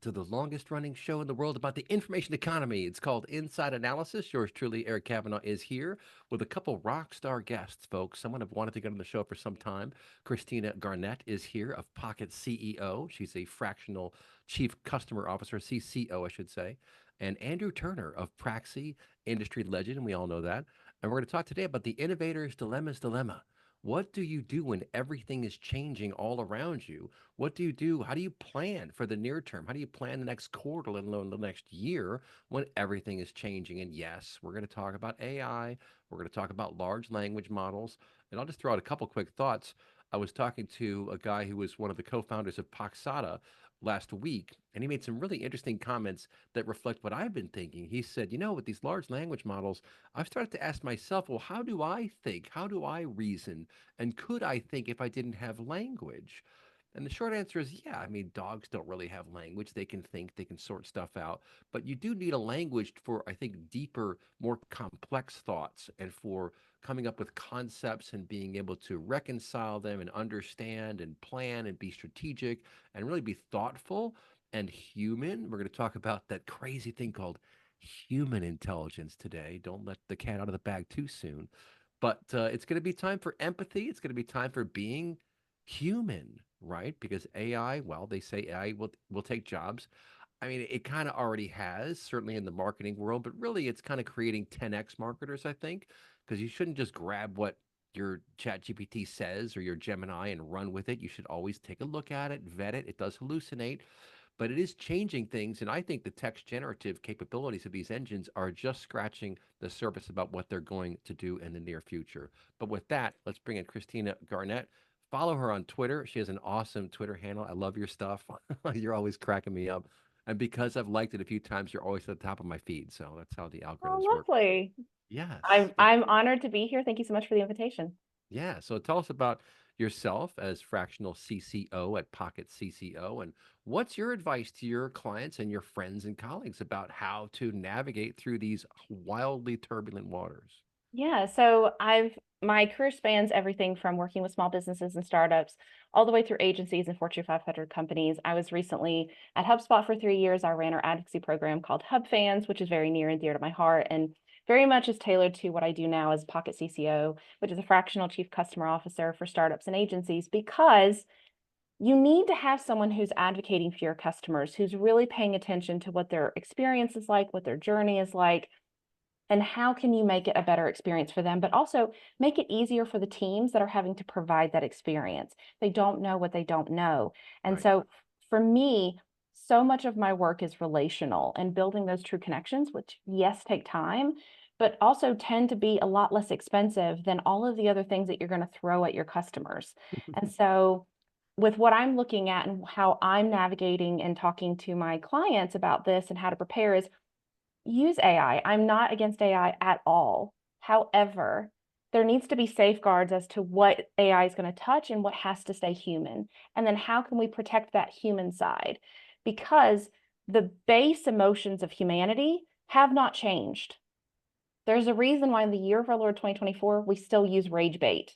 to the longest running show in the world about the information economy. It's called Inside Analysis. Yours truly, Eric Kavanagh, is here with a couple rock star guests, folks. Someone I've wanted to get on the show for some time. Christina Garnett is here of Pocket CEO. She's a fractional chief customer officer, CCO, I should say. And Andrew Turner of Praxi, industry legend, and we all know that. And we're going to talk today about the innovator's dilemma. What do you do when everything is changing all around you? What do you do? How do you plan for the near term? How do you plan the next quarter, let alone the next year, when everything is changing? And yes, we're going to talk about AI. We're going to talk about large language models. And I'll just throw out a couple quick thoughts. I was talking to a guy who was one of the co-founders of Paxata last week, and he made some really interesting comments that reflect what I've been thinking. He said, with these large language models, I've started to ask myself, well, how do I think? How do I reason? And could I think if I didn't have language? And the short answer is, yeah. I mean, dogs don't really have language. They can think, they can sort stuff out. But you do need a language for, I think, deeper, more complex thoughts and for coming up with concepts and being able to reconcile them and understand and plan and be strategic and really be thoughtful and human. We're going to talk about that crazy thing called human intelligence today. Don't let the cat out of the bag too soon. But it's going to be time for empathy. It's going to be time for being human, right? Because AI, well, they say AI will take jobs. I mean, it kind of already has, certainly in the marketing world, but really it's kind of creating 10x marketers, I think, because you shouldn't just grab what your chat GPT says or your Gemini and run with it. You should always take a look at it, vet it. It does hallucinate, but it is changing things. And I think the text generative capabilities of these engines are just scratching the surface about what they're going to do in the near future. But with that, let's bring in Christina Garnett. Follow her on Twitter. She has an awesome Twitter handle. I love your stuff. You're always cracking me up. And because I've liked it a few times, you're always at the top of my feed. So that's how the algorithms Oh, work. lovely. Yes. I'm honored to be here. Thank you so much for the invitation. Yeah. So tell us about yourself as fractional CCO at Pocket CCO, and what's your advice to your clients and your friends and colleagues about how to navigate through these wildly turbulent waters? Yeah, so my career spans everything from working with small businesses and startups all the way through agencies and Fortune 500 companies. I was recently at HubSpot for 3 years. I ran our advocacy program called Hub Fans, which is very near and dear to my heart and very much is tailored to what I do now as Pocket CCO, which is a fractional chief customer officer for startups and agencies, because you need to have someone who's advocating for your customers, who's really paying attention to what their experience is like, what their journey is like, and how can you make it a better experience for them, but also make it easier for the teams that are having to provide that experience. They don't know what they don't know. And Right. so for me, so much of my work is relational and building those true connections, which yes, take time, but also tend to be a lot less expensive than all of the other things that you're going to throw at your customers. And so with what I'm looking at and how I'm navigating and talking to my clients about this and how to prepare is use AI. I'm not against AI at all. However, there needs to be safeguards as to what AI is going to touch and what has to stay human. And then how can we protect that human side? Because the base emotions of humanity have not changed. There's a reason why in the year of our Lord 2024, we still use rage bait.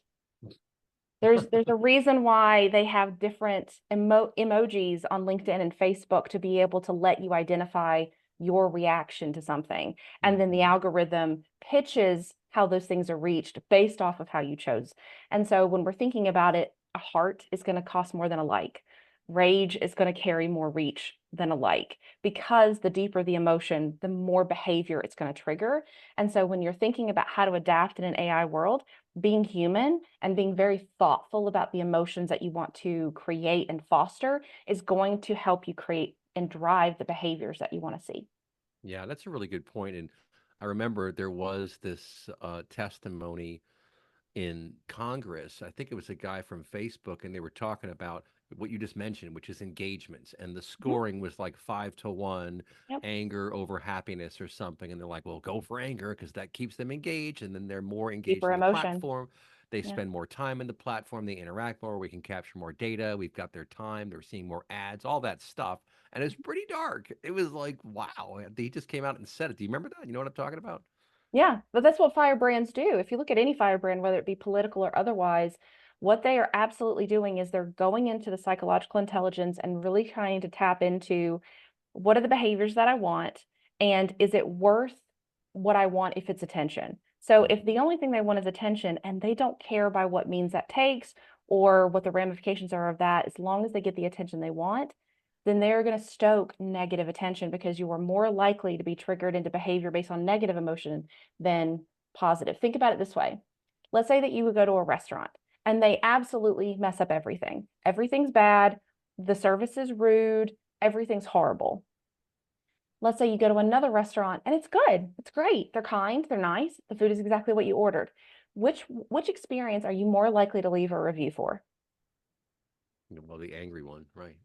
There's a reason why they have different emojis on LinkedIn and Facebook to be able to let you identify your reaction to something. And then the Mhm. algorithm pitches how those things are reached based off of how you chose. And so when we're thinking about it, a heart is going to cost more than a like. Rage is going to carry more reach than a like, because the deeper the emotion, the more behavior it's going to trigger. And so when you're thinking about how to adapt in an AI world, being human and being very thoughtful about the emotions that you want to create and foster is going to help you create and drive the behaviors that you want to see. Yeah, that's a really good point. And I remember there was this testimony in Congress. I think it was a guy from Facebook, and they were talking about what you just mentioned, which is engagements. And the Mhm. scoring was like 5-1, Yep. anger over happiness or something. And they're like, well, go for anger because that keeps them engaged. And then they're more engaged Deeper in the emotion. platform. They Yeah. spend more time in the platform. They interact more. We can capture more data. We've got their time. They're seeing more ads, all that stuff. And it's pretty dark. It was like, wow. He just came out and said it. Do you remember that? You know what I'm talking about? Yeah, but that's what firebrands do. If you look at any firebrand, whether it be political or otherwise, what they are absolutely doing is they're going into the psychological intelligence and really trying to tap into What are the behaviors that I want? And is it worth what I want if it's attention? So if the only thing they want is attention and they don't care by what means that takes or what the ramifications are of that, as long as they get the attention they want, then they're going to stoke negative attention because you are more likely to be triggered into behavior based on negative emotion than positive. Think about it this way. Let's say that you would go to a restaurant and they absolutely mess up everything. Everything's bad. The service is rude. Everything's horrible. Let's say you go to another restaurant and it's good. It's great. They're kind. They're nice. The food is exactly what you ordered. Which experience are you more likely to leave a review for? Well, the angry one, right?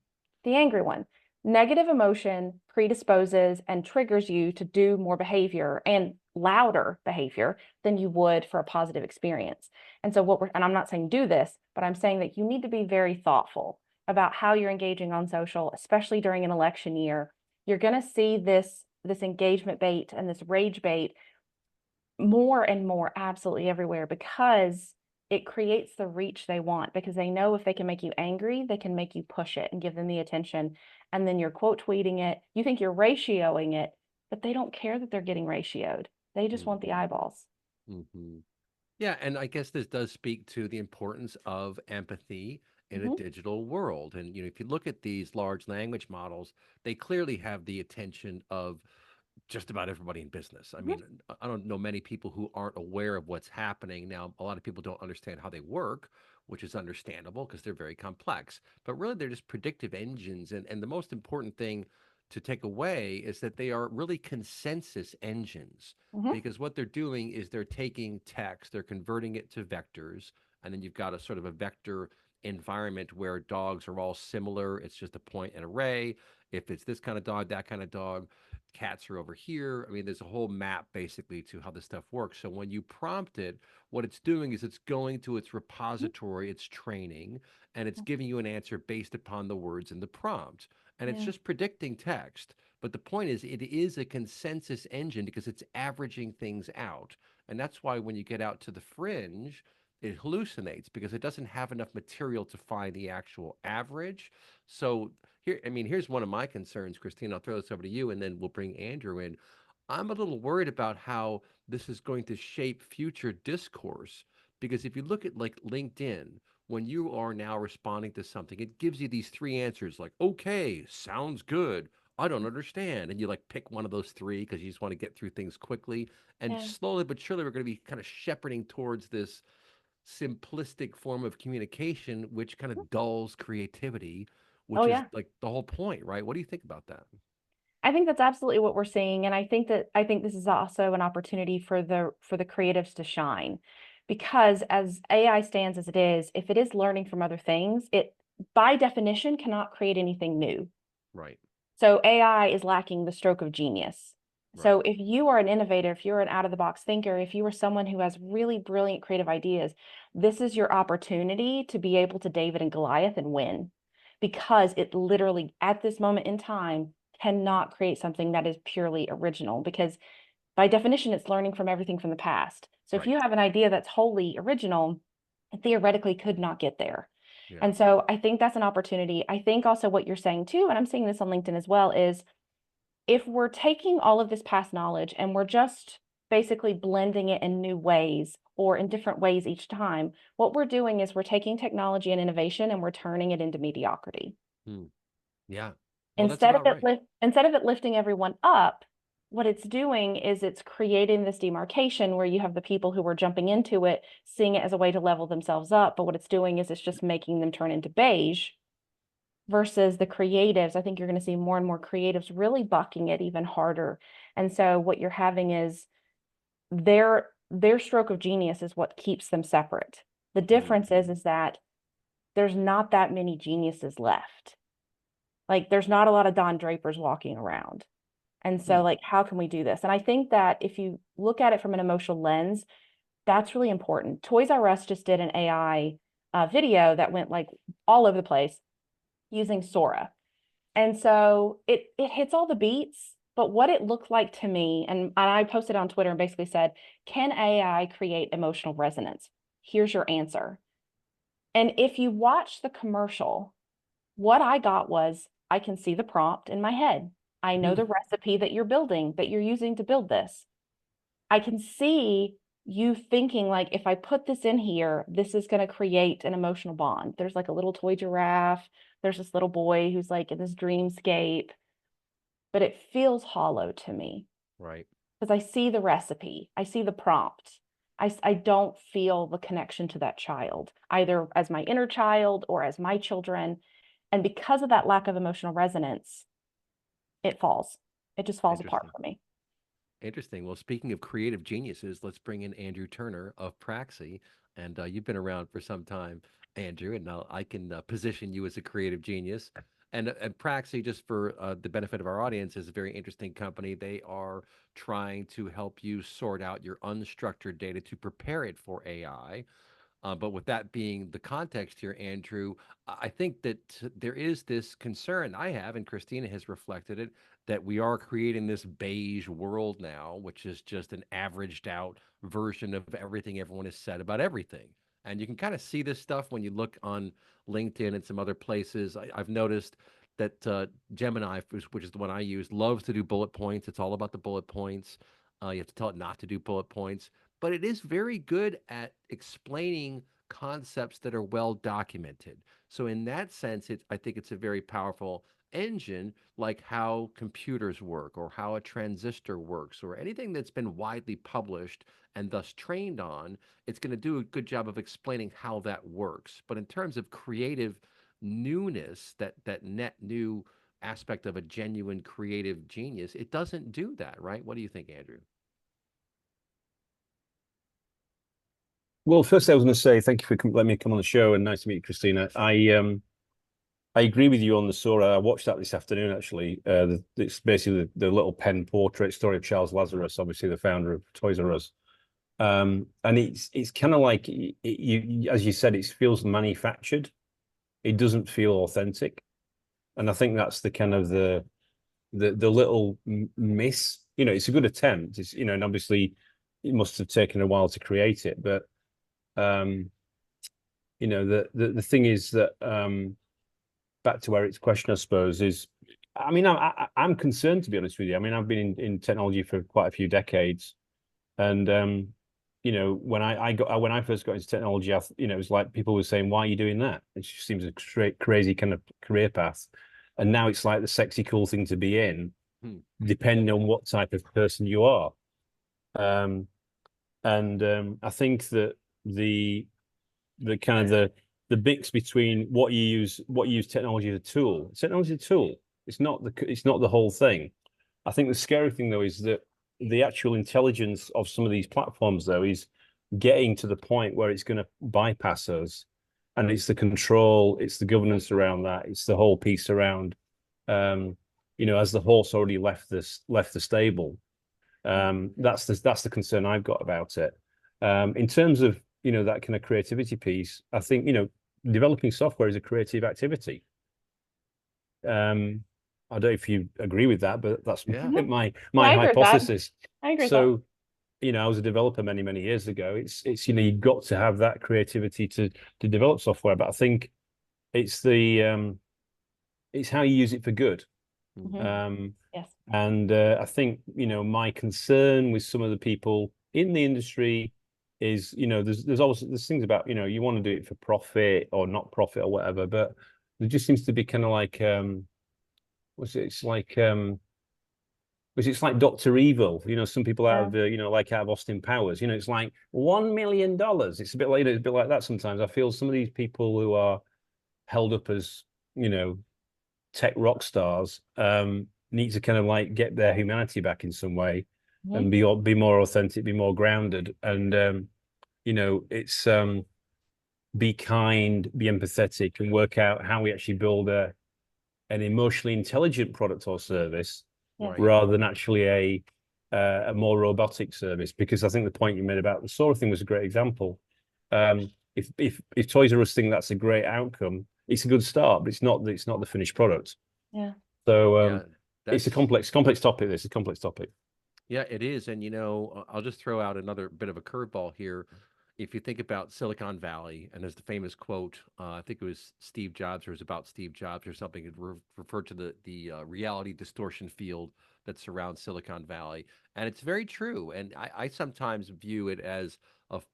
The angry one. Negative emotion predisposes and triggers you to do more behavior and louder behavior than you would for a positive experience. And so and I'm not saying do this, but I'm saying that you need to be very thoughtful about how you're engaging on social, especially during an election year. You're going to see this engagement bait and this rage bait more and more absolutely everywhere because it creates the reach they want, because they know if they can make you angry, they can make you push it and give them the attention. And then you're quote tweeting it. You think you're ratioing it, but they don't care that they're getting ratioed. They just want the Hmm. eyeballs. Hmm. Yeah, and I guess this does speak to the importance of empathy in a Mhm. digital world. And if you look at these large language models, they clearly have the attention of just about everybody in business. I Mhm. mean, I don't know many people who aren't aware of what's happening. Now, a lot of people don't understand how they work, which is understandable because they're very complex. But really, they're just predictive engines. And the most important thing to take away is that they are really consensus engines Mhm. because what they're doing is they're taking text, they're converting it to vectors, and then you've got a sort of a vector environment where dogs are all similar. It's just a point and array. If it's this kind of dog, that kind of dog, cats are over here. I mean, there's a whole map basically to how this stuff works. So when you prompt it, what it's doing is it's going to its Mhm. repository, it's training, and it's giving you an answer based upon the words in the prompt. And it's Yeah. just predicting text. But the point is, it is a consensus engine because it's averaging things out. And that's why when you get out to the fringe, it hallucinates because it doesn't have enough material to find the actual average. So here, I mean, here's one of my concerns, Christine. I'll throw this over to you, and then we'll bring Andrew in. I'm a little worried about how this is going to shape future discourse because if you look at like LinkedIn, when you are now responding to something, it gives you these three answers like, okay, sounds good. I don't understand. And you like pick one of those three because you just want to get through things quickly. And Yeah. slowly but surely, we're going to be kind of shepherding towards this simplistic form of communication, which kind of dulls creativity, Oh which is yeah. like the whole point, right? What do you think about that? I think that's absolutely what we're seeing. And I think this is also an opportunity for the creatives to shine. Because as AI stands as it is, if it is learning from other things, it by definition cannot create anything new. Right, So AI is lacking the stroke of genius. right. So if you are an innovator, if you're an out of the box thinker, if you are someone who has really brilliant creative ideas, this is your opportunity to be able to David and Goliath and win, because it literally at this moment in time cannot create something that is purely original, because by definition it's learning from everything from the past. So if Right. you have an idea that's wholly original, it theoretically could not get there. Yeah. And so I think that's an opportunity. I think also what you're saying too, and I'm seeing this on LinkedIn as well, is if we're taking all of this past knowledge and we're just basically blending it in new ways or in different ways each time, what we're doing is we're taking technology and innovation and we're turning it into mediocrity. Hmm. Yeah. Well, that's about right. Instead of it lifting everyone up, what it's doing is it's creating this demarcation where you have the people who are jumping into it, seeing it as a way to level themselves up. But what it's doing is it's just making them turn into beige versus the creatives. I think you're going to see more and more creatives really bucking it even harder. And so what you're having is their stroke of genius is what keeps them separate. The difference Hmm. is that there's not that many geniuses left. Like there's not a lot of Don Drapers walking around. And so Hmm. like how can we do this? And I think that if you look at it from an emotional lens, that's really important. Toys R Us just did an AI video that went like all over the place using Sora. And so it hits all the beats, but what it looked like to me, and I posted on Twitter and basically said, can AI create emotional resonance? Here's your answer. And if you watch the commercial, what I got was I can see the prompt in my head. I know the recipe that you're using to build this. I can see you thinking like, if I put this in here, this is going to create an emotional bond. There's like a little toy giraffe. There's this little boy who's like in this dreamscape, but it feels hollow to me Right. because I see the recipe, I see the prompt. I don't feel the connection to that child, either as my inner child or as my children. And because of that lack of emotional resonance, it falls. It just falls apart Interesting. for me. Interesting. Well, speaking of creative geniuses, let's bring in Andrew Turner of Praxi. And you've been around for some time, Andrew, and now I can position you as a creative genius. And Praxi, just for the benefit of our audience, is a very interesting company. They are trying to help you sort out your unstructured data to prepare it for AI. But with that being the context here, Andrew, I think that there is this concern I have, and Christina has reflected it, that we are creating this beige world now, which is just an averaged out version of everything everyone has said about everything. And you can kind of see this stuff when you look on LinkedIn and some other places. I've noticed that Gemini, which is the one I use, loves to do bullet points. It's all about the bullet points. You have to tell it not to do bullet points, but it is very good at explaining concepts that are well documented. So in that sense, I think it's a very powerful engine, like how computers work or how a transistor works or anything that's been widely published and thus trained on. It's going to do a good job of explaining how that works. But in terms of creative newness, that net new aspect of a genuine creative genius, it doesn't do that, right? What do you think, Andrew? Well, first I was going to say thank you for letting me come on the show, and nice to meet you, Christina. I agree with you on the Sora. I watched that this afternoon, actually. It's basically the little pen portrait story of Charles Lazarus, obviously the founder of Toys R Us. And it's kind of like you, as you said, it feels manufactured. It doesn't feel authentic, and I think that's the kind of the little miss. You know, it's a good attempt. It's, you know, and obviously it must have taken a while to create it, but you know, the thing is that back to Eric's question, I suppose, is, I mean, I'm concerned, to be honest with you. I mean, I've been in technology for quite a few decades, and you know, when I first got into technology, you know, it was like people were saying, "Why are you doing that?" It just seems a straight crazy kind of career path, and now it's like the sexy, cool thing to be in, depending on what type of person you are. I think that the kind of the mix between what you use technology as a tool. Technology is a tool. It's not the whole thing. I think the scary thing, though, is that the actual intelligence of some of these platforms, though, is getting to the point where it's going to bypass us, and it's the control, it's the governance around that, it's the whole piece around, you know, as the horse already left the stable. That's the concern I've got about it. In terms of, you know, that kind of creativity piece, I think, you know, developing software is a creative activity. I don't know if you agree with that, but that's my hypothesis. I agree with So, you know, I was a developer many years ago. It's you know, you've got to have that creativity to develop software, but I think it's it's how you use it for good. Yes. And I think, you know, my concern with some of the people in the industry is, you know, there's things about, you know, you want to do it for profit or not profit or whatever, but there just seems to be kind of like it's like Dr. Evil. You know, some people out of you know, like out of Austin Powers, you know, it's like $1 million. It's a bit like, you know, it's a bit like that sometimes. I feel some of these people who are held up as, you know, tech rock stars need to kind of like get their humanity back in some way and be more authentic, be more grounded, and you know, it's be kind, be empathetic, and work out how we actually build an emotionally intelligent product or service rather than actually a more robotic service. Because I think the point you made about the Sora thing was a great example. If Toys R Us think that's a great outcome, it's a good start, but it's not the finished product. Yeah. So it's a complex topic. This is a complex topic. Yeah, it is. And, you know, I'll just throw out another bit of a curveball here. if you think about Silicon Valley, and there's the famous quote, I think it was Steve Jobs, or it was about Steve Jobs or something, it referred to the reality distortion field that surrounds Silicon Valley, and it's very true. And I sometimes view it as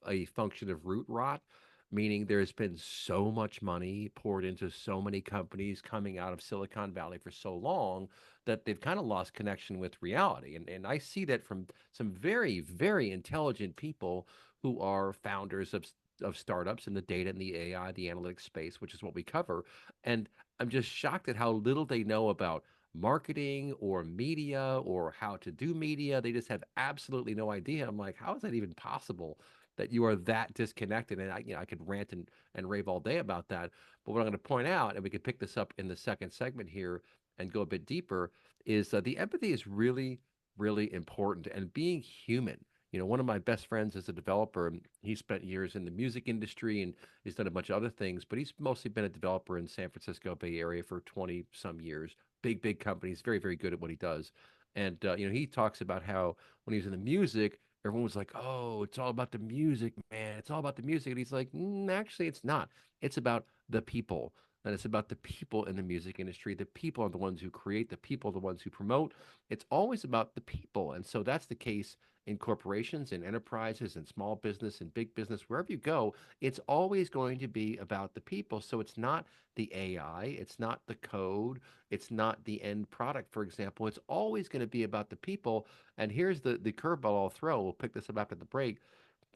a function of root rot, meaning there's been so much money poured into so many companies coming out of Silicon Valley for so long that they've kind of lost connection with reality. And I see that from some very, very intelligent people who are founders of startups in the data and the AI, the analytics space, which is what we cover. And I'm just shocked at how little they know about marketing or media or how to do media. They just have absolutely no idea. I'm like, how is that even possible that you are that disconnected? And I could rant and rave all day about that. But what I'm going to point out, and we could pick this up in the second segment here and go a bit deeper, is the empathy is really, really important, and being human. One of my best friends is a developer. And he spent years in the music industry and he's done a bunch of other things, but he's mostly been a developer in San Francisco Bay Area for 20 some years. Big, big companies, very, very good at what he does. And, he talks about how when he was in the music, everyone was like, oh, it's all about the music, man. It's all about the music. And he's like, actually, it's not. It's about the people. And it's about the people in the music industry. The people are the ones who create, the people are the ones who promote. It's always about the people. And so that's the case in corporations, in enterprises, in small business, in big business, wherever you go, it's always going to be about the people. So it's not the AI, it's not the code, it's not the end product, for example. It's always going to be about the people. And here's the curveball I'll throw. We'll pick this up after the break.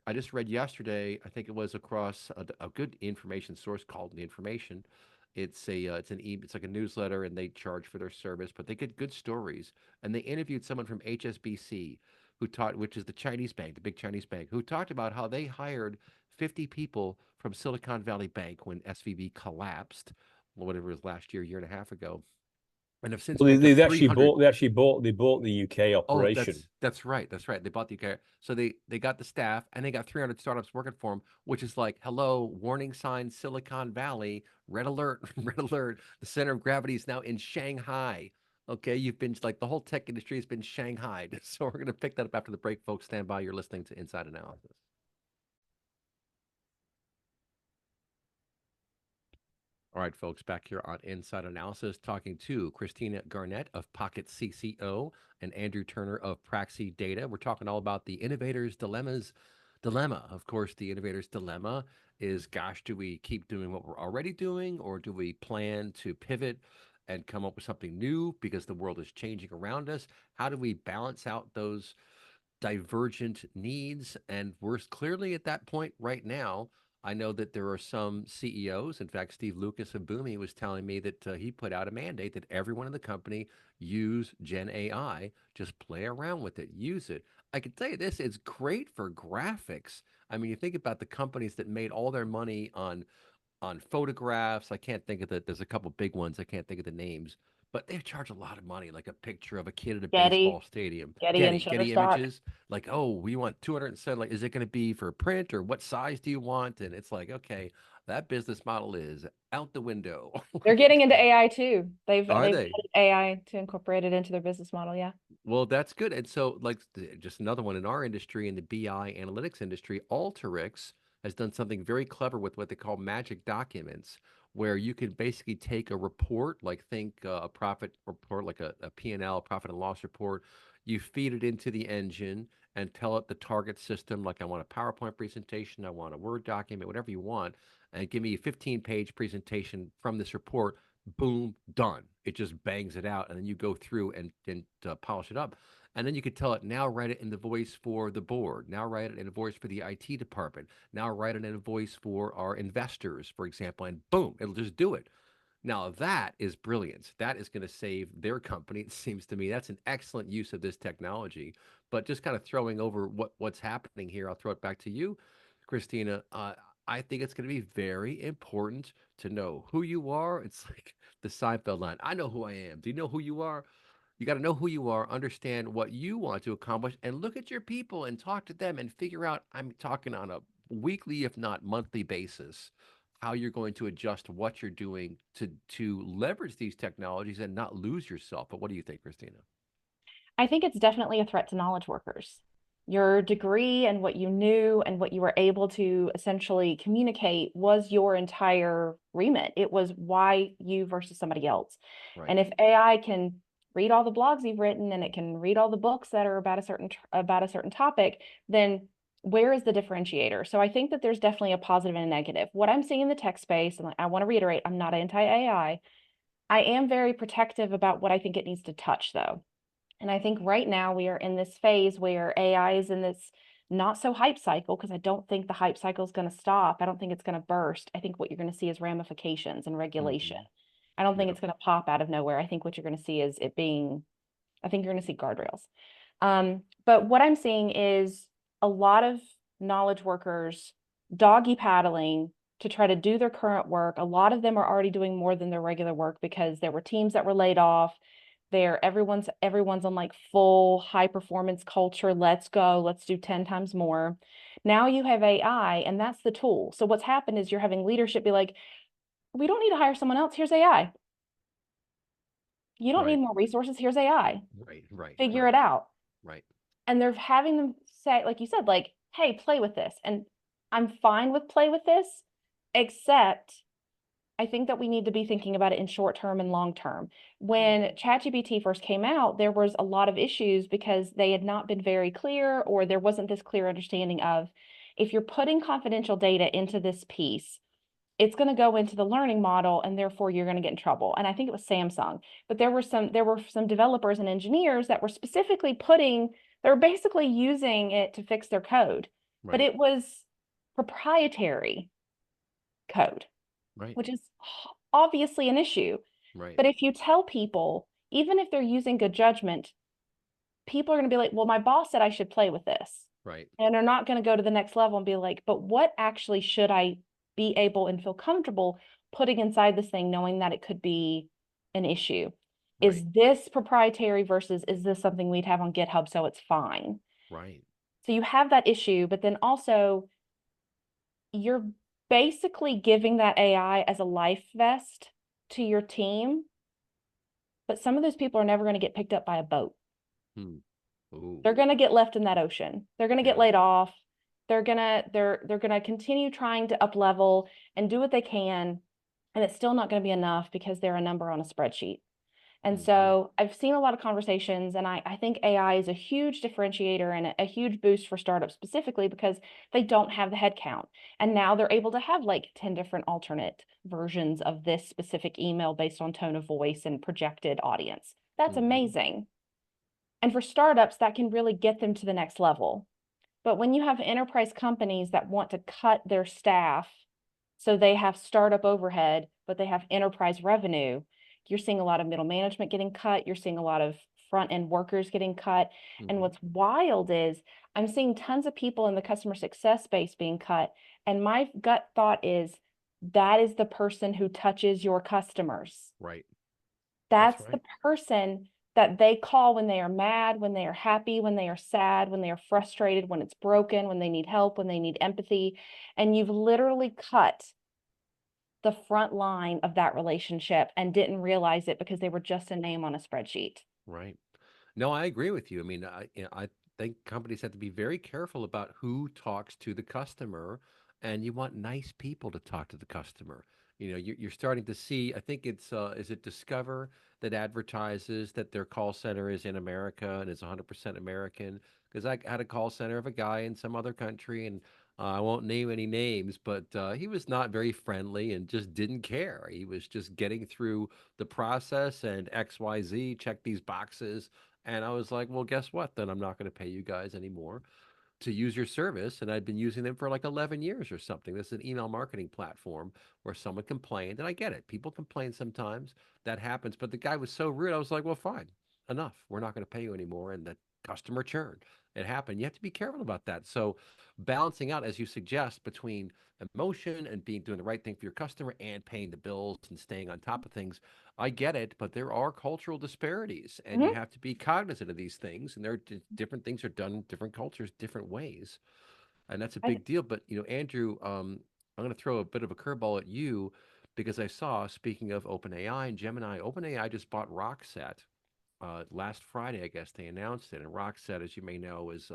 I just read yesterday, I think it was across a good information source called The Information. It's like a newsletter, and they charge for their service, but they get good stories. And they interviewed someone from HSBC who taught, which is the Chinese bank, the big Chinese bank, who talked about how they hired 50 people from Silicon Valley Bank when SVB collapsed, whatever it was last year and a half ago, and have since Well, picked up they actually 300. bought the UK Oh, operation. that's right. That's right. They bought the UK. So they got the staff and they got 300 startups working for them, which is like, hello, warning sign, Silicon Valley, red alert, red alert. The center of gravity is now in Shanghai. Okay, you've been like the whole tech industry has been shanghaied. So we're going to pick that up after the break, folks. Stand by. You're listening to Inside Analysis. All right, folks, back here on Inside Analysis, talking to Christina Garnett of Pocket CCO and Andrew Turner of Praxi Data. We're talking all about the innovator's dilemma. Of course, the innovator's dilemma is, gosh, do we keep doing what we're already doing, or do we plan to pivot and come up with something new because the world is changing around us? How do we balance out those divergent needs? And we're clearly at that point right now. I know that there are some CEOs. In fact, Steve Lucas of Boomi was telling me that he put out a mandate that everyone in the company use Gen AI, just play around with it, use it. I can tell you this, it's great for graphics. I mean, you think about the companies that made all their money on photographs. I can't think of there's a couple big ones. I can't think of the names, but they charge a lot of money, like a picture of a kid at a baseball Getty, stadium. Getty and Getty Shutterstock. images. Like, oh, we want 207. Like, is it going to be for print, or what size do you want? And it's like, okay, that business model is out the window. They're getting into AI too. They've Are added they? AI to incorporate it into their business model. Yeah. Well, that's good. And so, like, just another one in our industry, in the BI analytics industry, Alteryx has done something very clever with what they call magic documents, where you can basically take a report, like think a profit report, like a P&L, profit and loss report. You feed it into the engine and tell it the target system, like I want a PowerPoint presentation, I want a Word document, whatever you want, and give me a 15-page presentation from this report. Boom, done. It just bangs it out, and then you go through and polish it up. And then you could tell it, now write it in the voice for the board. Now write it in a voice for the IT department. Now write it in a voice for our investors, for example, and boom, it'll just do it. Now that is brilliance. That is going to save their company. It seems to me that's an excellent use of this technology. But just kind of throwing over what's happening here, I'll throw it back to you, Christina. I think it's going to be very important to know who you are. It's like the Seinfeld line, I know who I am. Do you know who you are? You got to know who you are, understand what you want to accomplish, and look at your people and talk to them and figure out. I'm talking on a weekly, if not monthly basis, how you're going to adjust what you're doing to leverage these technologies and not lose yourself. But what do you think, Christina? I think it's definitely a threat to knowledge workers. Your degree and what you knew and what you were able to essentially communicate was your entire remit. It was why you versus somebody else. Right. And if AI can read all the blogs you've written and it can read all the books that are about a certain topic, then where is the differentiator? So I think that there's definitely a positive and a negative. What I'm seeing in the tech space, and I want to reiterate, I'm not anti-AI. I am very protective about what I think it needs to touch, though. And I think right now we are in this phase where AI is in this not so hype cycle, because I don't think the hype cycle is going to stop. I don't think it's going to burst. I think what you're going to see is ramifications and regulation. Hmm. I don't think Yeah. it's going to pop out of nowhere. I think what you're going to see is it being, I think you're going to see guardrails. But what I'm seeing is a lot of knowledge workers doggy paddling to try to do their current work. A lot of them are already doing more than their regular work because there were teams that were laid off. Everyone's on like full high performance culture. Let's go. Let's do 10 times more. Now you have AI and that's the tool. So what's happened is you're having leadership be like, we don't need to hire someone else. Here's AI. You don't need Right. more resources. Here's AI. Right. Right. Figure Right. it out. Right. And they're having them say, like you said, like, hey, play with this. And I'm fine with play with this, except I think that we need to be thinking about it in short term and long term. When ChatGPT first came out, there was a lot of issues because they had not been very clear, or there wasn't this clear understanding of, if you're putting confidential data into this piece, it's going to go into the learning model and therefore you're going to get in trouble. And I think it was Samsung, but there were some developers and engineers that were specifically they were basically using it to fix their code, but Right. it was proprietary code, Right. which is obviously an issue. Right. But if you tell people, even if they're using good judgment, people are going to be like, well, my boss said I should play with this. Right. And they're not going to go to the next level and be like, but what actually should I be able and feel comfortable putting inside this thing, knowing that it could be an issue? Is Right. this proprietary versus is this something we'd have on GitHub so it's fine? Right. So you have that issue, but then also you're basically giving that AI as a life vest to your team, but some of those people are never going to get picked up by a boat. Hmm. Ooh. They're going to get left in that ocean. They're going to get Yeah. laid off. They're going to continue trying to up level and do what they can, and it's still not going to be enough because they're a number on a spreadsheet. And Hmm. so I've seen a lot of conversations, and I think AI is a huge differentiator and a huge boost for startups specifically because they don't have the headcount. And now they're able to have like 10 different alternate versions of this specific email based on tone of voice and projected audience. That's Hmm. amazing. And for startups, that can really get them to the next level. But when you have enterprise companies that want to cut their staff so they have startup overhead, but they have enterprise revenue, you're seeing a lot of middle management getting cut. You're seeing a lot of front end workers getting cut. And Hmm. what's wild is I'm seeing tons of people in the customer success space being cut. And my gut thought is that is the person who touches your customers. Right. That's That's the right. person that they call when they are mad, when they are happy, when they are sad, when they are frustrated, when it's broken, when they need help, when they need empathy. And you've literally cut the front line of that relationship and didn't realize it because they were just a name on a spreadsheet. Right. No, I agree with you. I mean, I think companies have to be very careful about who talks to the customer, and you want nice people to talk to the customer. You're starting to see, I think is it Discover that advertises that their call center is in America and is 100% American? Because I had a call center of a guy in some other country, and I won't name any names, but he was not very friendly and just didn't care. He was just getting through the process and XYZ, check these boxes. And I was like, well, guess what? Then I'm not going to pay you guys anymore to use your service. And I'd been using them for like 11 years or something. This is an email marketing platform where someone complained. And I get it. People complain sometimes. That happens. But the guy was so rude. I was like, well, fine, enough. We're not going to pay you anymore. And that customer churn. It happened. You have to be careful about that. So balancing out, as you suggest, between emotion and doing the right thing for your customer and paying the bills and staying on top of things. I get it, but there are cultural disparities, and you Mhm. have to be cognizant of these things. And different things are done in different cultures, different ways, and that's a I, big deal. But Andrew, I'm going to throw a bit of a curveball at you because I saw, speaking of OpenAI and Gemini, OpenAI just bought Rockset last Friday. I guess they announced it, and Rockset, as you may know, is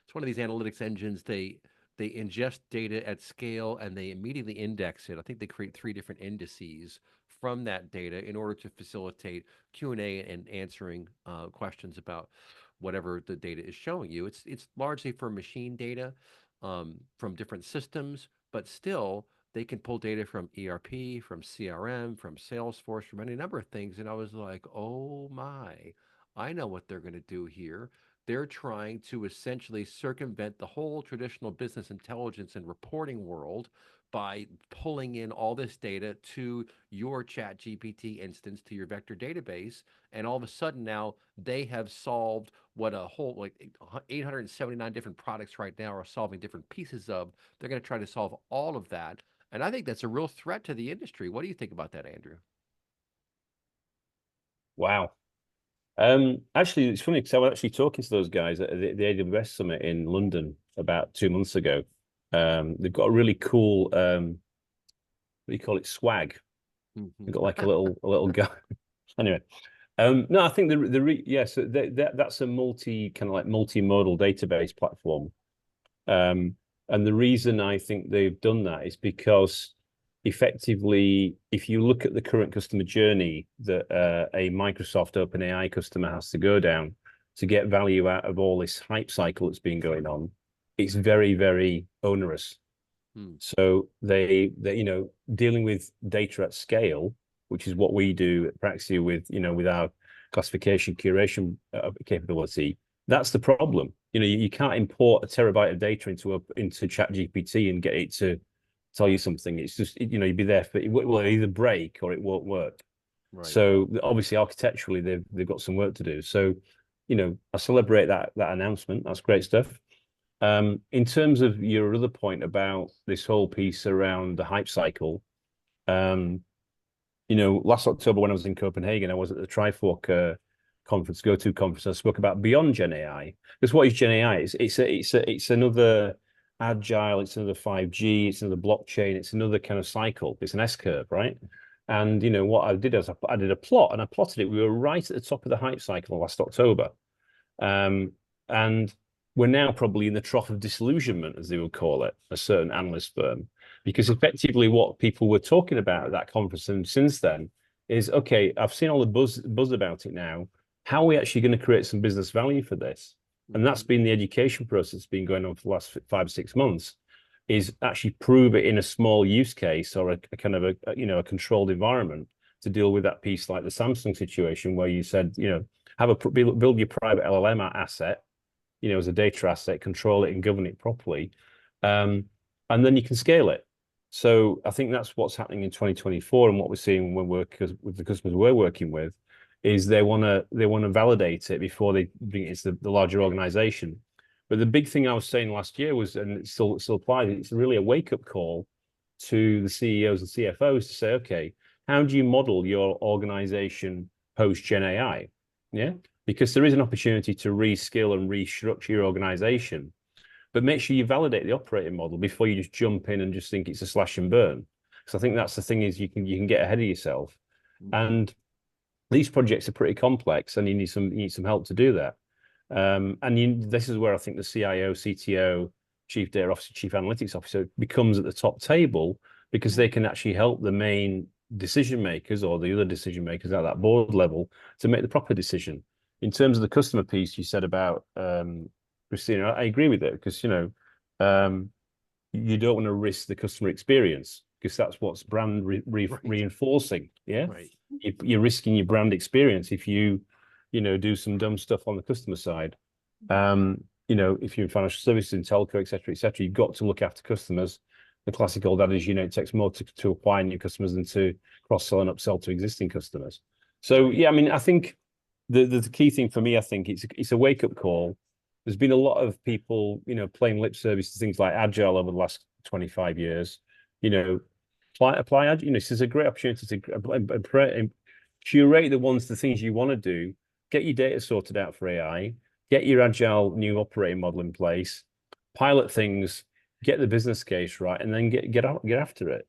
it's one of these analytics engines. They ingest data at scale and they immediately index it. I think they create 3 different indices from that data in order to facilitate Q&A and answering questions about whatever the data is showing you. It's largely for machine data from different systems, but still they can pull data from ERP, from CRM, from Salesforce, from any number of things. And I was like, oh my, I know what they're going to do here. They're trying to essentially circumvent the whole traditional business intelligence and reporting world by pulling in all this data to your chat GPT instance, to your vector database. And all of a sudden now they have solved what a whole, like 879 different products right now are solving different pieces of. They're going to try to solve all of that. And I think that's a real threat to the industry. What do you think about that, Andrew? Wow. Actually, it's funny because I was actually talking to those guys at the AWS Summit in London about 2 months ago. They've got a really cool, what do you call it, swag. They've got like a little guy. Anyway, no, I think so that's a multimodal database platform. And the reason I think they've done that is because effectively, if you look at the current customer journey that a Microsoft OpenAI customer has to go down to get value out of all this hype cycle that's been going on, it's very, very onerous. So they dealing with data at scale, which is what we do at Praxi with our classification curation capability. That's the problem. You can't import a terabyte of data into ChatGPT and get it to tell you something. It's just you'd be there for it will either break or it won't work. Right. So obviously architecturally they've got some work to do. So I celebrate that announcement. That's great stuff. In terms of your other point about this whole piece around the hype cycle, last October when I was in Copenhagen, I was at the Trifork conference, GoTo conference. I spoke about beyond Gen AI. Because what is Gen AI? It's another agile. It's another 5G. It's another blockchain. It's another kind of cycle. It's an S curve, right? And what I did is I did a plot and I plotted it. We were right at the top of the hype cycle last October, and we're now probably in the trough of disillusionment, as they would call it, a certain analyst firm, because effectively what people were talking about at that conference and since then is, okay, I've seen all the buzz about it now. How are we actually going to create some business value for this? And that's been the education process that's been going on for the last 5 or 6 months, is actually prove it in a small use case or a kind of a controlled environment to deal with that piece, like the Samsung situation where you said, build your private LLM asset, as a data asset, control it and govern it properly. And then you can scale it. So I think that's what's happening in 2024 and what we're seeing when we're with the customers we're working with is they want to validate it before they bring it into the larger organization. But the big thing I was saying last year was, and it still applies, it's really a wake-up call to the CEOs and CFOs to say, okay, how do you model your organization post-Gen AI? Yeah, because there is an opportunity to reskill and restructure your organization, but make sure you validate the operating model before you just jump in and just think it's a slash and burn. So I think that's the thing, is you can get ahead of yourself. And these projects are pretty complex and you need some help to do that. This is where I think the CIO, CTO, Chief Data Officer, Chief Analytics Officer becomes at the top table, because they can actually help the main decision makers or the other decision makers at that board level to make the proper decision. In terms of the customer piece you said about Christina, I agree with it, because you don't want to risk the customer experience, because that's what's brand reinforcing. Yeah, right. You're risking your brand experience if you do some dumb stuff on the customer side. If you're in financial services, in telco, etc., you've got to look after customers. The classic old adage, it takes more to acquire new customers than to cross-sell and upsell to existing customers. So yeah, I think the key thing for me, I think it's a wake-up call. There's been a lot of people, playing lip service to things like agile over the last 25 years. Apply agile. This is a great opportunity to curate the things you want to do, get your data sorted out for AI, get your agile new operating model in place, pilot things, get the business case right, and then get after it.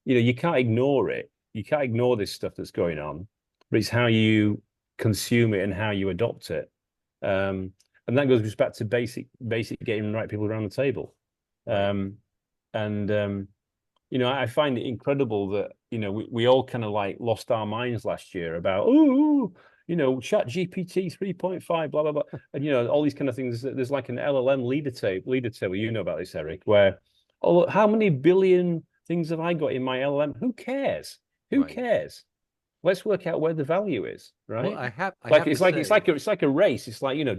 You can't ignore it. You can't ignore this stuff that's going on, but it's how you consume it and how you adopt it. and that goes back to basic getting the right people around the table. Right. You know, I find it incredible that, you know, we all kind of like lost our minds last year about, oh, you know, Chat GPT 3.5, blah, blah, blah. And, you know, all these kind of things. There's like an LLM leader table, you know about this, Eric, where, oh, how many billion things have I got in my LLM? Who cares? Who Right. cares? Let's work out where the value is, Well, right? I have Like to it's say, like a race. It's like, you know,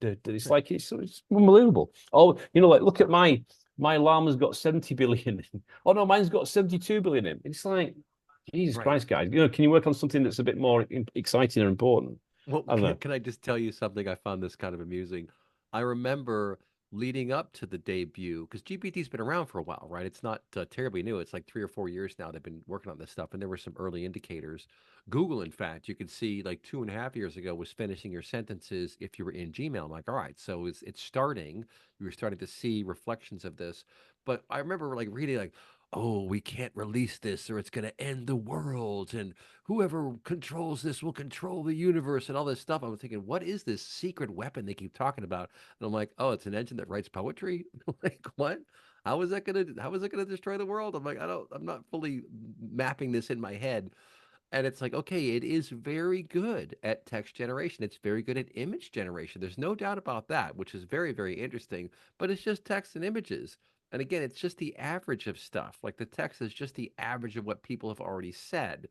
it's like it's unbelievable. Oh, you know, like look at my llama's got 70 billion. Oh no, mine's got 72 billion in. It's like, Jesus right. Christ, guys. You know, can you work on something that's a bit more exciting or important? Well, I don't know. can I just tell you something? I found this kind of amusing. I remember leading up to the debut, because GPT's been around for a while, right? It's not terribly new. It's like 3 or 4 years now they've been working on this stuff, and there were some early indicators. Google, in fact, you could see like 2.5 years ago was finishing your sentences if you were in Gmail. I'm like, all right, so it's starting. You were starting to see reflections of this. But I remember like reading like, oh, we can't release this or it's going to end the world. And whoever controls this will control the universe and all this stuff. I was thinking, what is this secret weapon they keep talking about? And I'm like, oh, it's an engine that writes poetry. Like, what? How is it gonna destroy the world? I'm like, I'm not fully mapping this in my head. And it's like, okay, it is very good at text generation. It's very good at image generation. There's no doubt about that, which is very, very interesting. But it's just text and images. And again, it's just the average of stuff. Like the text is just the average of what people have already said.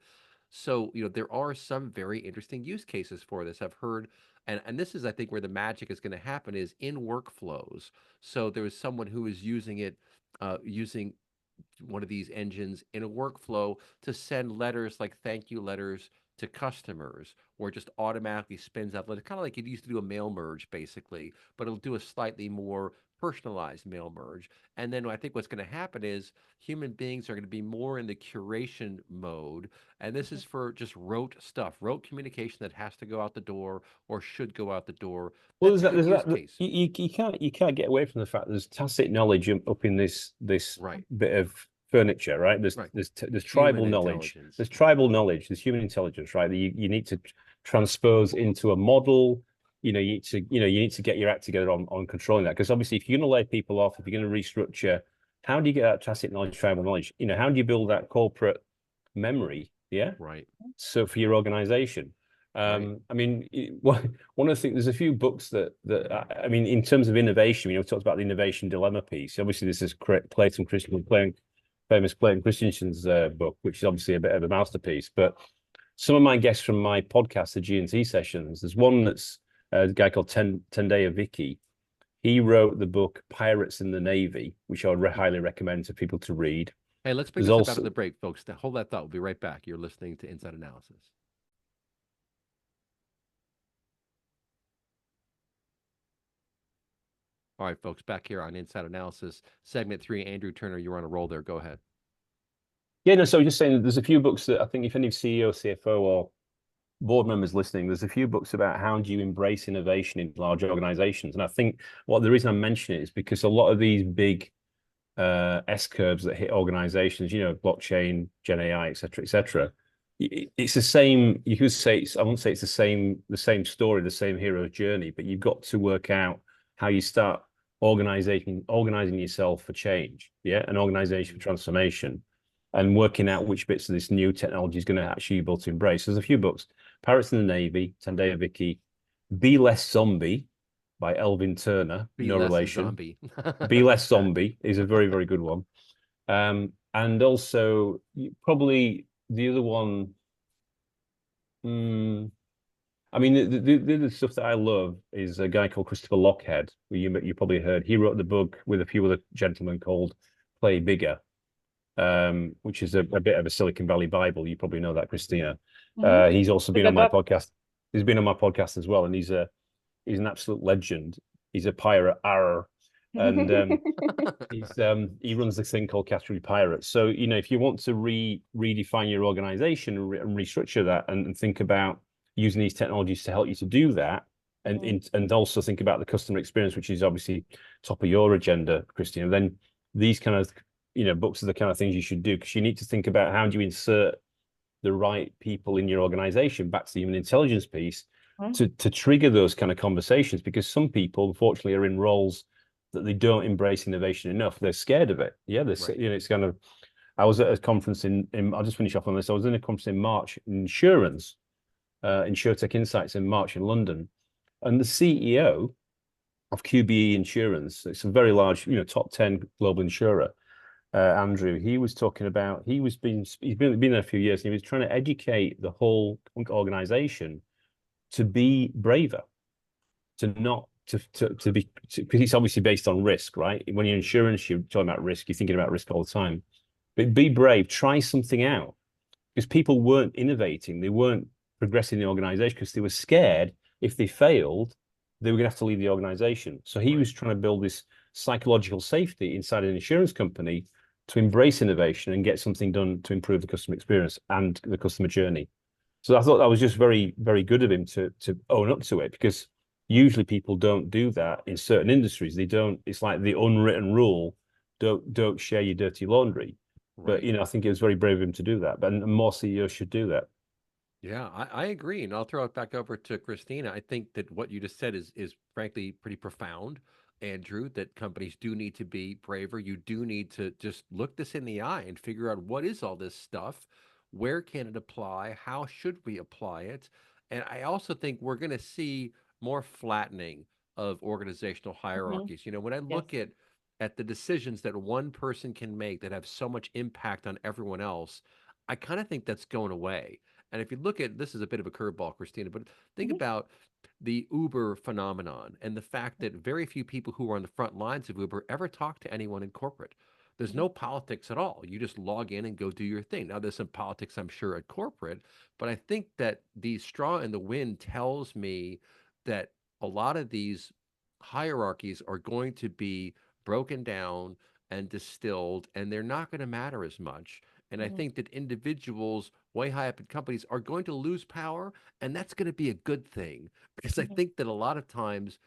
So, there are some very interesting use cases for this. I've heard, and this is, I think, where the magic is going to happen is in workflows. So there was someone who was using it, using one of these engines in a workflow to send letters like thank you letters to customers, or it just automatically spins out letters, kind of like it used to do a mail merge, basically, but it'll do a slightly more personalized mail merge. And then I think what's going to happen is human beings are going to be more in the curation mode. And this is for just rote stuff, rote communication that has to go out the door or should go out the door. Well, That's a good use case. you can't get away from the fact there's tacit knowledge up in this Right, bit of furniture, right? right. There's Human tribal knowledge, intelligence. there's tribal knowledge, there's human intelligence, right? That you need to transpose into a model. You need to get your act together on controlling that, because obviously if you're going to lay people off, if you're going to restructure, how do you get that tacit knowledge, tribal knowledge? You know, how do you build that corporate memory? Yeah. Right, So for your organization. right. I mean, one of the things, there's a few books I mean, in terms of innovation, we talked about the innovation dilemma piece. Obviously, this is Clayton Christensen, famous Clayton Christensen's book, which is obviously a bit of a masterpiece. But some of my guests from my podcast, the G&T sessions, there's one that's a guy called Tendaya Vicky. He wrote the book Pirates in the Navy, which I would highly recommend to people to read. Hey, let's bring There's this up out of also the break, folks. Hold that thought. We'll be right back. You're listening to Inside Analysis. All right, folks, back here on Inside Analysis, segment 3. Andrew Turner, you're on a roll there. Go ahead. Yeah, no, so just saying there's a few books that I think if any CEO, CFO, or board members listening, there's a few books about how do you embrace innovation in large organizations. And I think the reason I'm mentioning it is because a lot of these big S curves that hit organizations, blockchain, Gen AI, et cetera, it's the same. You could say I won't say it's the same story, the same hero's journey, but you've got to work out how you start organizing yourself for change, an organization for transformation, and working out which bits of this new technology is going to actually be able to embrace. There's a few books: Pirates in the Navy, Tendaya Vicky, Be Less Zombie by Elvin Turner, Be no less a relation. zombie. Be Less Zombie is a very, very good one. And also probably the other one. I mean, the stuff that I love is a guy called Christopher Lochhead, who you probably heard. He wrote the book with a few other gentlemen called Play Bigger, which is a bit of a Silicon Valley Bible. You probably know that, Christina. He's also been on my podcast. He's been on my podcast as well, and he's an absolute legend. He's a pirate, and he runs this thing called Category Pirates. So if you want to redefine your organization and restructure that, and think about using these technologies to help you to do that, and also think about the customer experience, which is obviously top of your agenda, Christina, then these kind of books are the kind of things you should do, because you need to think about how do you insert the right people in your organization, back to the human intelligence piece, to trigger those kind of conversations, because some people, unfortunately, are in roles that they don't embrace innovation enough. They're scared of it. Yeah, Right. it's kind of. I was at a conference in I'll just finish off on this. I was in a conference in March in insurance, InsurTech Insights in March in London, and the CEO of QBE Insurance, it's a very large, top 10 global insurer. Andrew, he was talking about he's been there a few years, and he was trying to educate the whole organization to be braver, to not to be, because it's obviously based on risk, right? When you're insurance, you're talking about risk, you're thinking about risk all the time. But be brave, try something out, because people weren't innovating, they weren't progressing the organization because they were scared if they failed, they were going to have to leave the organization. So he was trying to build this psychological safety inside an insurance company to embrace innovation and get something done to improve the customer experience and the customer journey. So I thought that was just very, very good of him to own up to it, because usually people don't do that in certain industries. They don't. It's like the unwritten rule: don't share your dirty laundry. But Right. I think it was very brave of him to do that. But more CEOs should do that. Yeah, I agree. And I'll throw it back over to Christina. I think that what you just said is frankly pretty profound, Andrew, that companies do need to be braver. You do need to just look this in the eye and figure out what is all this stuff? Where can it apply? How should we apply it? And I also think we're going to see more flattening of organizational hierarchies. When I Yes. look at the decisions that one person can make that have so much impact on everyone else, I kind of think that's going away. And if you look at this is a bit of a curveball, Christina, but think Mhm. about the Uber phenomenon and the fact that very few people who are on the front lines of Uber ever talk to anyone in corporate. There's Mhm. no politics at all. You just log in and go do your thing. Now, there's some politics, I'm sure, at corporate, but I think that the straw in the wind tells me that a lot of these hierarchies are going to be broken down and distilled, and they're not going to matter as much. And I Mhm. think that individuals way high up in companies are going to lose power, and that's going to be a good thing because I Mhm. think that a lot of times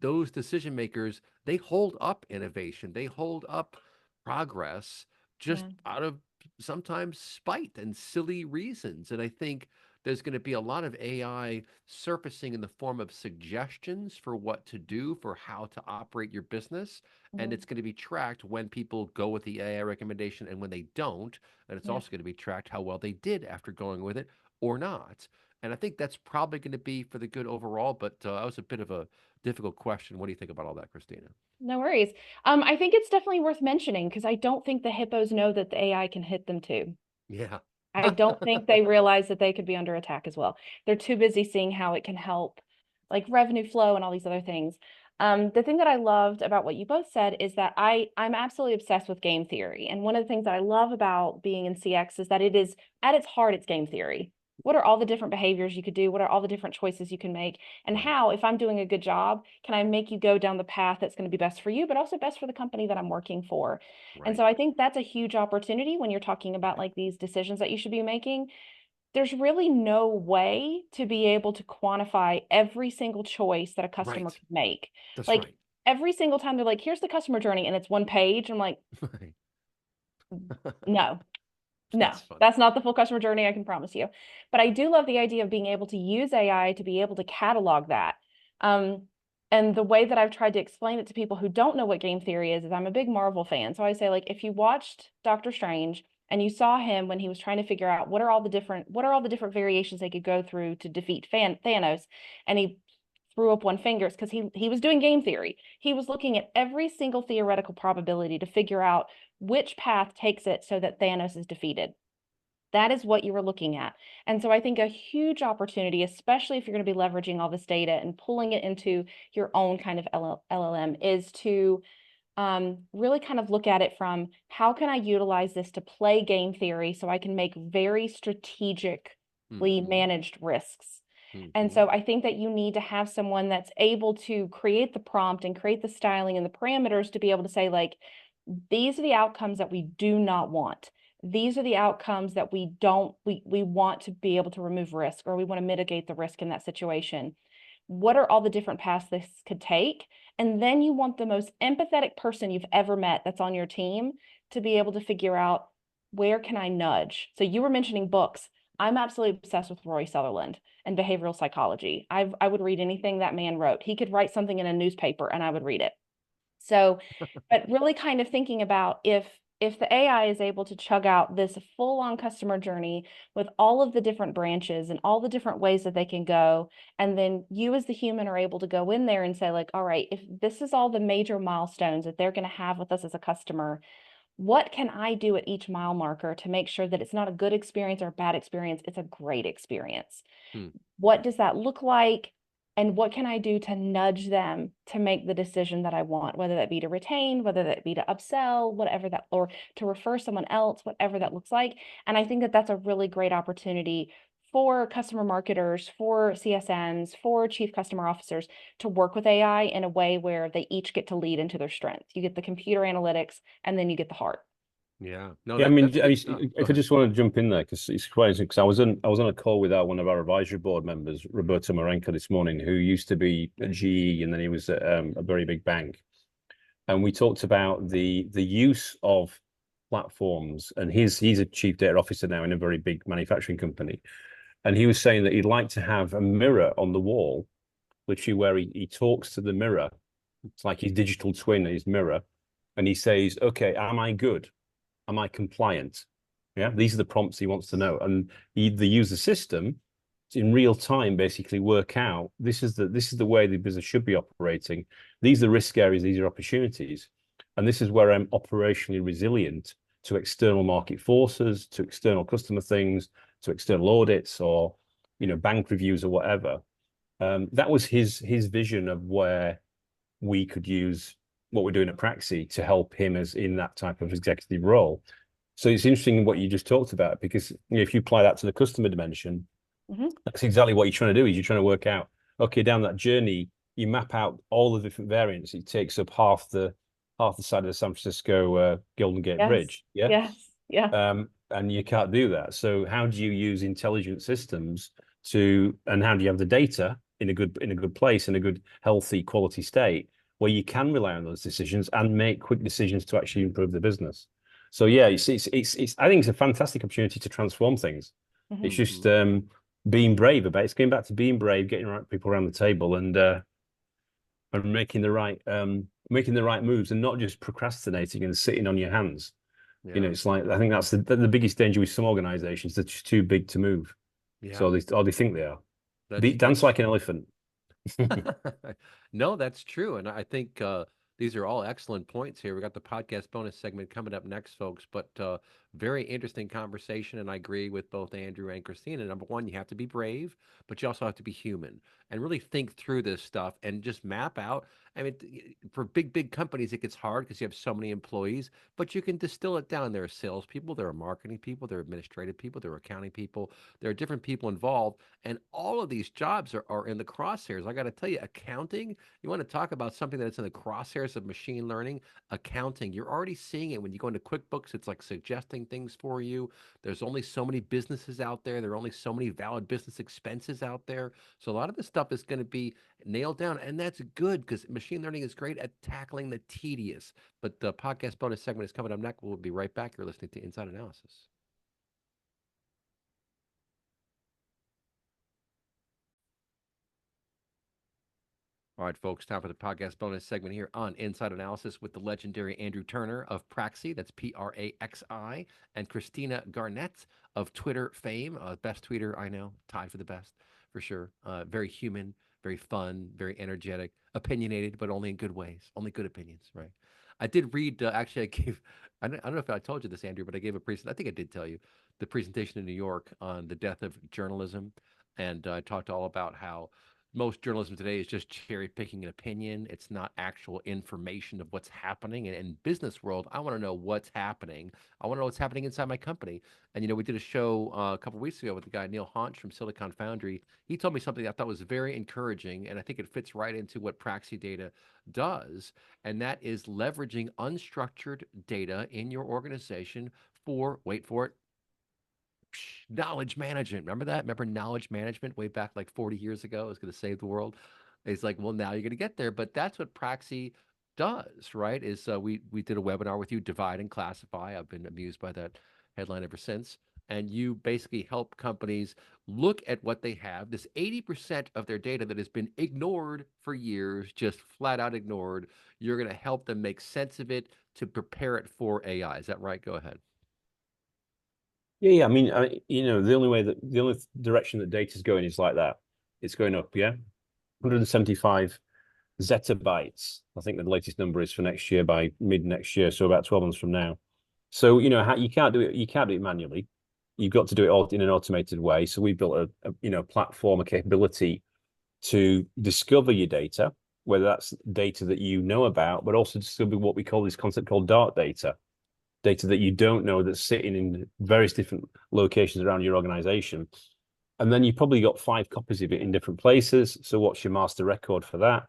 those decision makers, they hold up innovation, they hold up progress just Yeah. out of sometimes spite and silly reasons. And I think there's going to be a lot of AI surfacing in the form of suggestions for what to do, for how to operate your business. And Mhm. it's going to be tracked when people go with the AI recommendation and when they don't. And it's Yeah. also going to be tracked how well they did after going with it or not. And I think that's probably going to be for the good overall. But that was a bit of a difficult question. What do you think about all that, Christina? No worries. I think it's definitely worth mentioning because I don't think the hippos know that the AI can hit them too. Yeah. I don't think they realize that they could be under attack as well. They're too busy seeing how it can help, like revenue flow and all these other things. The thing that I loved about what you both said is that I'm absolutely obsessed with game theory. And one of the things that I love about being in CX is that it is at its heart, it's game theory. What are all the different behaviors you could do? What are all the different choices you can make? And Right. how, if I'm doing a good job, can I make you go down the path that's going to be best for you, but also best for the company that I'm working for? And Right. so I think that's a huge opportunity when you're talking about like these decisions that you should be making. There's really no way to be able to quantify every single choice that a customer Right. could make. That's Like right. every single time they're like, here's the customer journey, and it's one page. I'm like, Right. no, no, That's funny. that's not the full customer journey, I can promise you. But I do love the idea of being able to use AI to be able to catalog that. Um, and the way that I've tried to explain it to people who don't know what game theory is I'm a big Marvel fan. So I say, like, if you watched Doctor Strange and you saw him when he was trying to figure out what are all the different variations they could go through to defeat Thanos, and he threw up one finger, it's because he was doing game theory. He was looking at every single theoretical probability to figure out which path takes it so that Thanos is defeated. That is what you were looking at. And so I think a huge opportunity, especially if you're going to be leveraging all this data and pulling it into your own kind of LLM, is to really kind of look at it from how can I utilize this to play game theory so I can make very strategically Mm-hmm. managed risks. And Mm-hmm. so I think that you need to have someone that's able to create the prompt and create the styling and the parameters to be able to say, like, these are the outcomes that we do not want. These are the outcomes that we want to be able to remove risk, or we want to mitigate the risk in that situation. What are all the different paths this could take? And then you want the most empathetic person you've ever met that's on your team to be able to figure out, where can I nudge? So you were mentioning books. I'm absolutely obsessed with Roy Sutherland and behavioral psychology. I would read anything that man wrote. He could write something in a newspaper and I would read it. So, but really kind of thinking about if the AI is able to chug out this full-on customer journey with all of the different branches and all the different ways that they can go, and then you as the human are able to go in there and say like, all right, if this is all the major milestones that they're going to have with us as a customer, what can I do at each mile marker to make sure that it's not a good experience or a bad experience, it's a great experience? Hmm. What does that look like? And what can I do to nudge them to make the decision that I want, whether that be to retain, whether that be to upsell, whatever that, or to refer someone else, whatever that looks like. And I think that that's a really great opportunity for customer marketers, for CSMs, for chief customer officers to work with AI in a way where they each get to lead into their strength. You get the computer analytics and then you get the heart. Yeah. No, Yeah, I that mean, that's good stuff. Go if I ahead. just want to jump in there because it's quite interesting. Because I was on a call with one of our advisory board members, Roberto Marenco, this morning, who used to be at GE and then he was at a very big bank, and we talked about the use of platforms. And he's a chief data officer now in a very big manufacturing company, and he was saying that he'd like to have a mirror on the wall, literally where he talks to the mirror. It's like his digital twin, his mirror, and he says, "Okay, am I good? Am I compliant?" Yeah, these are the prompts he wants to know, and they use the system to in real time basically work out this is the way the business should be operating. These are risk areas, these are opportunities, and this is where I'm operationally resilient to external market forces, to external customer things, to external audits, or bank reviews or whatever. That was his vision of where we could use what we're doing at Praxi to help him as in that type of executive role. So it's interesting what you just talked about, because if you apply that to the customer dimension, that's exactly what you're trying to do. Is you're trying to work out, okay, down that journey, you map out all the different variants. It takes up half the side of the San Francisco Golden Gate Yes, Bridge. Yeah. yes, yeah. And you can't do that. So how do you use intelligent systems and how do you have the data in a good place, in a good, healthy, quality state, where you can rely on those decisions and make quick decisions to actually improve the business? So yeah, it's I think it's a fantastic opportunity to transform things. It's just being brave about it. It's going back to being brave, getting the right people around the table, and making the right moves, and not just procrastinating and sitting on your hands. Yeah. It's like, I think that's the biggest danger with some organizations. They're just too big to move. Yeah. So they think they are. That's Dance like an elephant. No, that's true. And I think these are all excellent points here. We got the podcast bonus segment coming up next, folks. But very interesting conversation. And I agree with both Andrew and Christina. Number one, you have to be brave, but you also have to be human and really think through this stuff and just map out. I mean, for big companies, it gets hard because you have so many employees, but you can distill it down. There are salespeople, there are marketing people, there are administrative people, there are accounting people, there are different people involved. And all of these jobs are in the crosshairs. I got to tell you, accounting, you want to talk about something that's in the crosshairs of machine learning, accounting, you're already seeing it when you go into QuickBooks. It's like suggesting things for you. There's only so many businesses out there. There are only so many valid business expenses out there. So a lot of this stuff is going to be nailed down. And that's good because machine learning is great at tackling the tedious. But the podcast bonus segment is coming up next. We'll be right back. You're listening to Inside Analysis. All right, folks, time for the podcast bonus segment here on Inside Analysis with the legendary Andrew Turner of Praxi, that's Praxi, and Christina Garnett of Twitter fame, best tweeter I know, tied for the best, for sure. Very human, very fun, very energetic, opinionated, but only in good ways, only good opinions, right? I did read, actually, I don't know if I told you this, Andrew, but I gave a presentation, I think I did tell you, the presentation in New York on the death of journalism. And I talked all about how most journalism today is just cherry picking an opinion. It's not actual information of what's happening. And in business world, I want to know what's happening. I want to know what's happening inside my company. And we did a show a couple of weeks ago with the guy Neil Haunch from Silicon Foundry. He told me something I thought was very encouraging, and I think it fits right into what Praxi Data does, and that is leveraging unstructured data in your organization for, wait for it, knowledge management. Remember that? Remember knowledge management way back like 40 years ago? It was going to save the world. It's like, well, now you're going to get there. But that's what Praxi does, right? Is we did a webinar with you, Divide and Classify. I've been amused by that headline ever since. and you basically help companies look at what they have, this 80% of their data that has been ignored for years, just flat out ignored. You're going to help them make sense of it to prepare it for AI. Is that right? Go ahead. Yeah. I mean, the only direction that data is going is like that. It's going up. Yeah. 175 zettabytes. I think the latest number is for next year by mid next year. So about 12 months from now. So, you can't do it. You can't do it manually. You've got to do it all in an automated way. So we built a platform, a capability to discover your data, whether that's data that you know about, but also discover what we call this concept called dark data that you don't know that's sitting in various different locations around your organization. And then you've probably got 5 copies of it in different places. So what's your master record for that?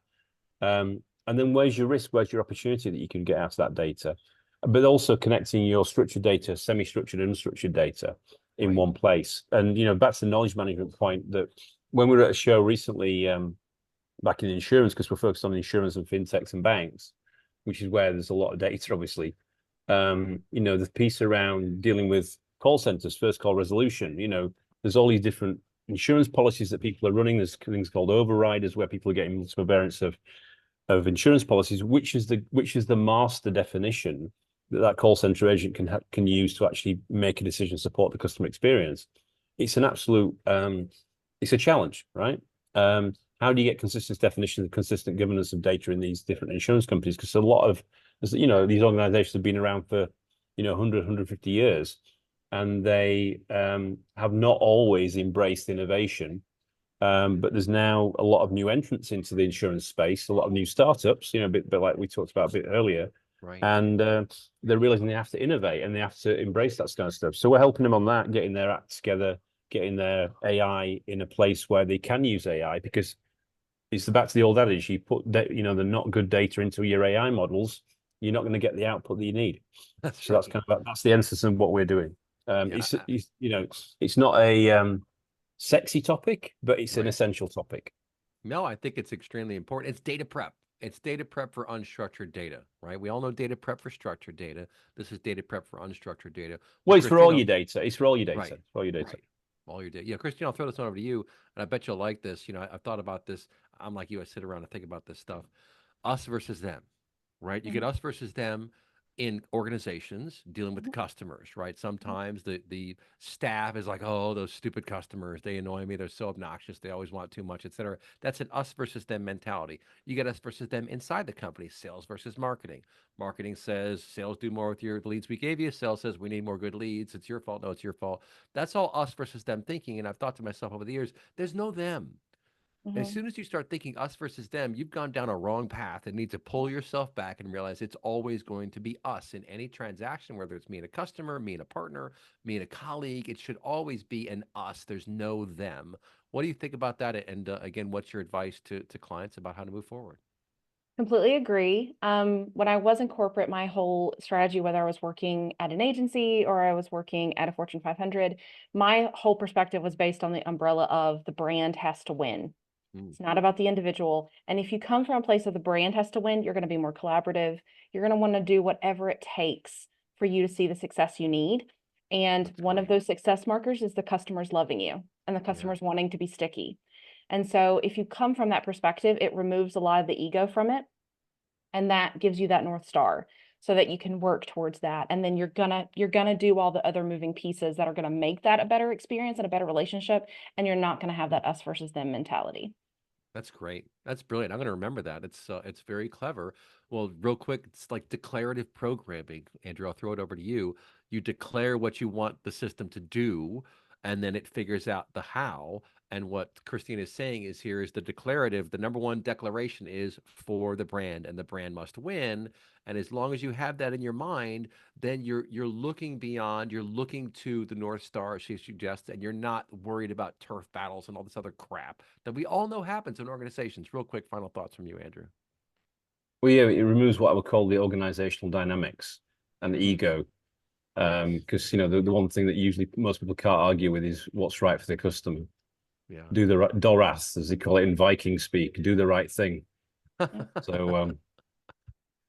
And then where's your risk? Where's your opportunity that you can get out of that data? But also connecting your structured data, semi-structured and unstructured data in one place. And, back to the knowledge management point, that when we were at a show recently, back in insurance, because we're focused on insurance and fintechs and banks, which is where there's a lot of data, obviously. The piece around dealing with call centers, first call resolution, there's all these different insurance policies that people are running. There's things called overriders where people are getting multiple variants of insurance policies, which is the master definition that call center agent can use to actually make a decision, support the customer experience. It's an absolute it's a challenge, right? How do you get consistent definitions and consistent governance of data in these different insurance companies? Because a lot of these organizations have been around for 100, 150 years, and they have not always embraced innovation. But there's now a lot of new entrants into the insurance space, a lot of new startups, a bit like we talked about a bit earlier. Right. And they're realizing they have to innovate and they have to embrace that kind of stuff. So we're helping them on that, getting their act together, getting their AI in a place where they can use AI, because it's back to the old adage: you put the not good data into your AI models, you're not going to get the output that you need. That's so right. that's the essence of what we're doing. It's not a sexy topic, but it's an essential topic. No, I think it's extremely important. It's data prep. It's data prep for unstructured data, right? We all know data prep for structured data. This is data prep for unstructured data. Well, it's for all your data. It's for all your data. Right. For all your data. Right. All your data. Yeah, Christina, I'll throw this one over to you, and I bet you'll like this. I've thought about this. I'm like you. I sit around and think about this stuff. Us versus them, right? You get us versus them in organizations dealing with the customers, right? Sometimes the staff is like, oh, those stupid customers, they annoy me. They're so obnoxious. They always want too much, et cetera. That's an us versus them mentality. You get us versus them inside the company, sales versus marketing. Marketing says sales do more with your leads we gave you. Sales says we need more good leads. It's your fault. No, it's your fault. That's all us versus them thinking. And I've thought to myself over the years, there's no them. As soon as you start thinking us versus them, you've gone down a wrong path and need to pull yourself back and realize it's always going to be us in any transaction, whether it's me and a customer, me and a partner, me and a colleague. It should always be an us. There's no them. What do you think about that? And again, what's your advice to clients about how to move forward? Completely agree. When I was in corporate, my whole strategy, whether I was working at an agency or I was working at a Fortune 500, my whole perspective was based on the umbrella of the brand has to win. It's not about the individual. And if you come from a place of the brand has to win, you're going to be more collaborative. You're going to want to do whatever it takes for you to see the success you need. And one of those success markers is the customers loving you and the customers wanting to be sticky. And so if you come from that perspective, it removes a lot of the ego from it. And that gives you that North Star so that you can work towards that. And then you're gonna do all the other moving pieces that are gonna make that a better experience and a better relationship. And you're not gonna have that us versus them mentality. That's great. That's brilliant. I'm going to remember that. It's very clever. Well, real quick, it's like declarative programming. Andrew, I'll throw it over to you. You declare what you want the system to do, and then it figures out the how. And what Christina is saying is here is the declarative. The number one declaration is for the brand, and the brand must win. And as long as you have that in your mind, then you're looking beyond, you're looking to the North Star, she suggests, and you're not worried about turf battles and all this other crap that we all know happens in organizations. Real quick, final thoughts from you, Andrew. Well, yeah, it removes what I would call the organizational dynamics and the ego. Because the one thing that usually most people can't argue with is what's right for the customer. Yeah. Do the right Dorath, as they call it in Viking speak, do the right thing. So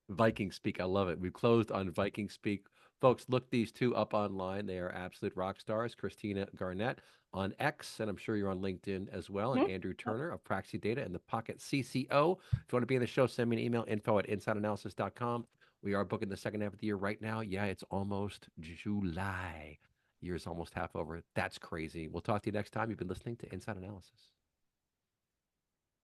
Viking speak, I love it. We've closed on Viking speak Folks, look these two up online. They are absolute rock stars. Christina Garnett on X, and I'm sure you're on LinkedIn as well, and Mhm. Andrew Turner of Praxi Data and the Pocket CCO. If you want to be in the show, send me an email, info@insideanalysis.com. We are booking the second half of the year right now. Yeah, it's almost July. Year's almost half over. That's crazy. We'll talk to you next time. You've been listening to Inside Analysis.